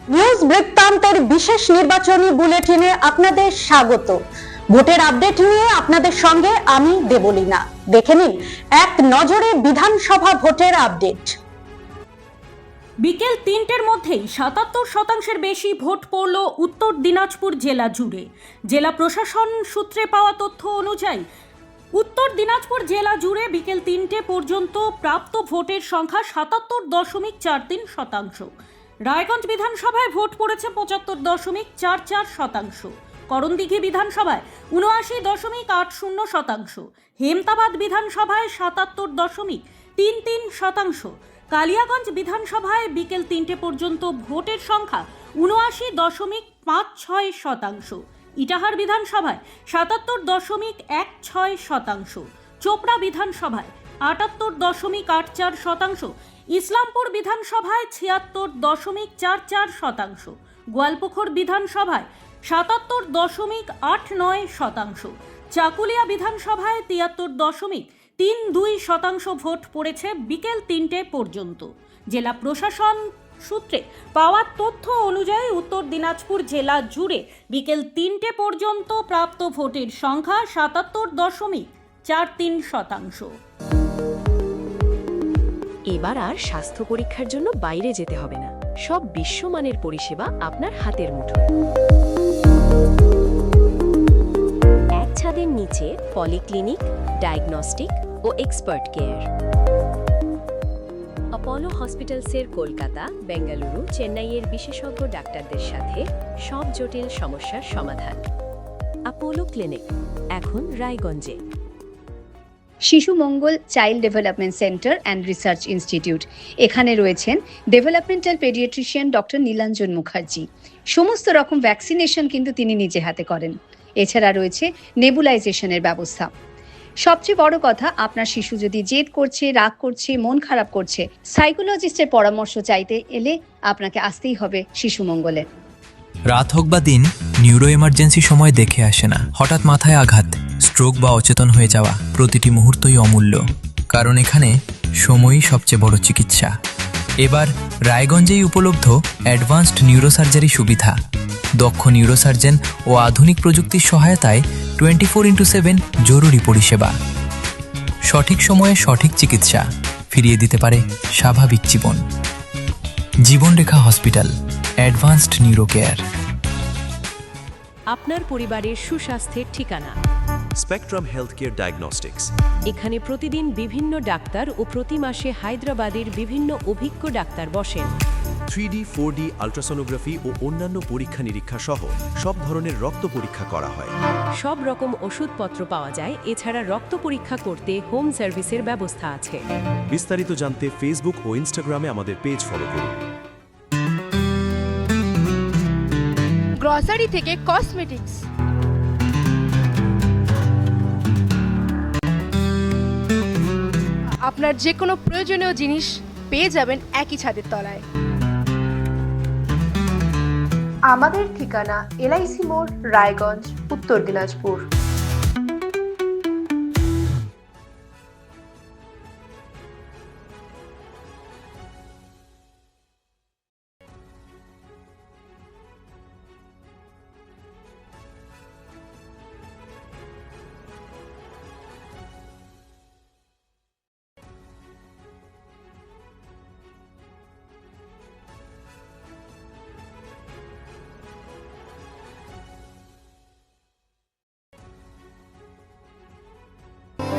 News বৃত্তান্তের বিশেষ নির্বাচনী বুলেটিনে আপনাদের স্বাগত। ভোটের আপডেট নিয়ে আপনাদের সঙ্গে আমি দেবলীনা। দেখে নিন এক নজরে বিধানসভা ভোটের আপডেট। বিকেল ৩টের মধ্যেই ৭৭% বেশি ভোট পড়ল উত্তর দিনাজপুর জেলা জুড়ে। জেলা প্রশাসন সূত্রে পাওয়া তথ্য অনুযায়ী উত্তর দিনাজপুর জেলা জুড়ে বিকেল ৩টে পর্যন্ত প্রাপ্ত ভোটের সংখ্যা ৭৭.৪৩%। রায়গঞ্জ বিধানসভায় ভোট পড়েছে ৭৫.৪৪%। করণদিঘি বিধানসভায় ৭৯.৮০%। হেমতাবাদ বিধানসভায় ৭৭.৩৩%। কালিয়াগঞ্জ বিধানসভায় বিকেল ৩টে পর্যন্ত ভোটের সংখ্যা ৭৯.৫৬%। ইটাহার বিধানসভায় ৭৭.১৬%। চোপড়া বিধানসভায় ৭৮.৮৪%। ইসলামপুর বিধানসভায় ৭৬.৪৪%। গোয়ালপুখর বিধানসভায় ৭৭.৮৯%। চাকুলিয়া বিধানসভায় ৭৩.৩২% ভোট পড়েছে বিকেল ৩টে পর্যন্ত। জেলা প্রশাসন সূত্রে পাওয়া তথ্য অনুযায়ী উত্তর দিনাজপুর জেলা জুড়ে বিকেল ৩টে পর্যন্ত প্রাপ্ত ভোটের সংখ্যা ৭৭.৪৩%। এবার আর স্বাস্থ্য পরীক্ষার জন্য বাইরে যেতে হবে না, সব বিশ্বমানের পরিষেবা আপনার হাতের মুঠোয়। এক ছাদের নিচে পলিক্লিনিক, ডায়াগনস্টিক ও এক্সপার্ট কেয়ার। অপোলো হসপিটালসের কলকাতা, বেঙ্গালুরু, চেন্নাইয়ের বিশেষজ্ঞ ডাক্তারদের সাথে সব জটিল সমস্যার সমাধান। অপোলো ক্লিনিক এখন রায়গঞ্জে। Shishu Mangal child development centre and research institute, এখানে রয়েছেন developmental paediatrician doctor Nilanjan Mukherjee. সমস্ত রকম ভ্যাকসিনেশন কিন্তু তিনি নিজে হাতে করেন। এছাড়া রয়েছে নেবুলাইজেশনের ব্যবস্থা। সবচেয়ে বড় কথা, আপনার শিশু যদি জেদ করছে, রাগ করছে, মন খারাপ করছে, সাইকোলজিস্টের পরামর্শ চাইতে এলে আপনাকে আসতেই হবে শিশু মঙ্গলে। রাত হোক বা দিন, নিউরো এমার্জেন্সি সময় দেখে আসে না। হঠাৎ মাথায় আঘাত, স্ট্রোক বা অচেতন হয়ে যাওয়া, প্রতিটি মুহূর্তই অমূল্য, কারণ এখানে সময়ই সবচেয়ে বড় চিকিৎসা। এবার রায়গঞ্জেই উপলব্ধ অ্যাডভান্সড নিউরোসার্জারি সুবিধা। দক্ষ নিউরোসার্জন ও আধুনিক প্রযুক্তির সহায়তায় 24x7 জরুরি পরিষেবা। সঠিক সময়ে সঠিক চিকিৎসা ফিরিয়ে দিতে পারে স্বাভাবিক জীবন। জীবনরেখা হসপিটাল, অ্যাডভান্সড নিউরো কেয়ার। আপনার পরিবারের সুস্বাস্থ্যের ঠিকানা স্পেকট্রাম হেলথকেয়ার ডায়াগনস্টিক্স। এখানে প্রতিদিন বিভিন্ন ডাক্তার ও প্রতি মাসে হায়দ্রাবাদের বিভিন্ন অভিজ্ঞ ডাক্তার বসেন। 3D, 4D আল্ট্রাসোনোগ্রাফি ও অন্যান্য পরীক্ষা নিরীক্ষা সহ সব ধরনের রক্ত পরীক্ষা করা হয়। সব রকম ওষুধপত্র পাওয়া যায়। এছাড়া রক্ত পরীক্ষা করতে হোম সার্ভিসের ব্যবস্থা আছে। বিস্তারিত জানতে ফেসবুক ও ইনস্টাগ্রামে আমাদের পেজ ফলো করুন। গ্রসারি থেকে কসমেটিক্স, আপনার যে কোনো প্রয়োজনীয় জিনিস পেয়ে যাবেন একই ছাদের তলায়। আমাদের ঠিকানা LIC মোড়, রায়গঞ্জ, উত্তর Dinajpur.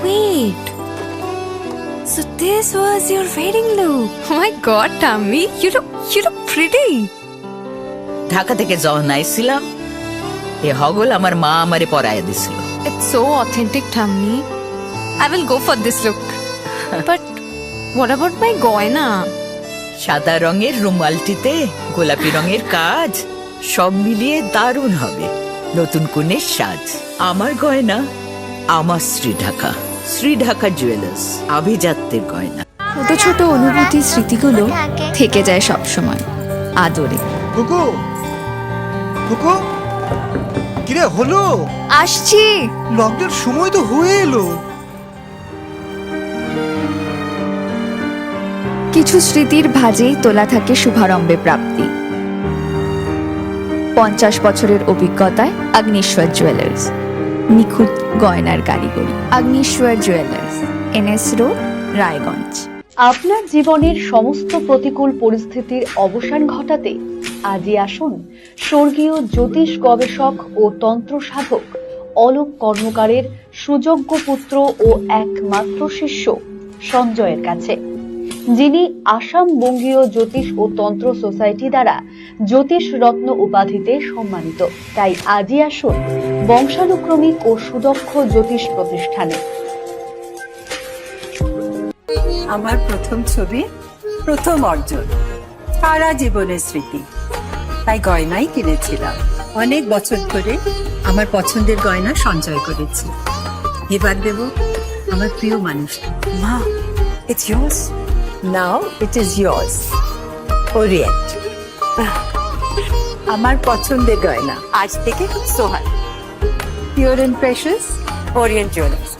Wait. So this was your wedding look. Oh my god, Tammy, you look pretty. Dhaka থেকে যখন আইছিলাম, এ হগল আমার মা আমারে পরাইয়া দিছিল। It's so authentic, Tammy. I will go for this look. But what about my goina? সাদা রঙের রুমালটিতে গোলাপি রঙের কাজ, সব মিলিয়ে দারুণ হবে। নতুন কনের সাজ। আমার গয়না আমার শ্রী ঢাকা জুয়েলার্স, আভিজাত্যের গয়না। ছোট ছোট অনুভূতি, স্মৃতিগুলো থেকে যায় সব সময় আদরে। কুকু কুকু, কিরে হলো? আসছি। লকডাউন সময় তো হয়ে এলো। কিছু স্মৃতির ভাজেই তোলা থাকে শুভারম্ভে প্রাপ্তি। 50 বছরের অভিজ্ঞতায় অগ্নিশ্বর জুয়েলার্স, নিখুঁত গয়নার কারিগরি। Agnishwar jewellers, NS road, Raiganj. আপনার জীবনের সমস্ত প্রতিকূল পরিস্থিতির অবসান ঘটাতে আজই আসুন স্বর্গীয় জ্যোতিষ গবেষক ও তন্ত্র সাধক অলোক কর্মকারের সুযোগ্য পুত্র ও একমাত্র শিষ্য সঞ্জয়ের কাছে, যিনি আসাম বঙ্গীয় জ্যোতিষ ও তন্ত্র সোসাইটি দ্বারা জ্যোতিষ রত্ন উপাধিতে সম্মানিত। তাই আজই আসুন বংশানুক্রমিক ও সুদক্ষ জ্যোতিষ প্রতিষ্ঠানে। আমার প্রথম ছবি, প্রথম অর্জন, সারা জীবনের স্মৃতি, তাই গয়নাই কিনেছিলাম। অনেক বছর ধরে আমার পছন্দের গয়না সঞ্চয় করেছি। এবার দেব আমার প্রিয় মানুষ। মা, it's yours. Now it is yours. Orient. আমার পছন্দের গয়না আজ থেকে Sohan, pure and precious, orient jewellers.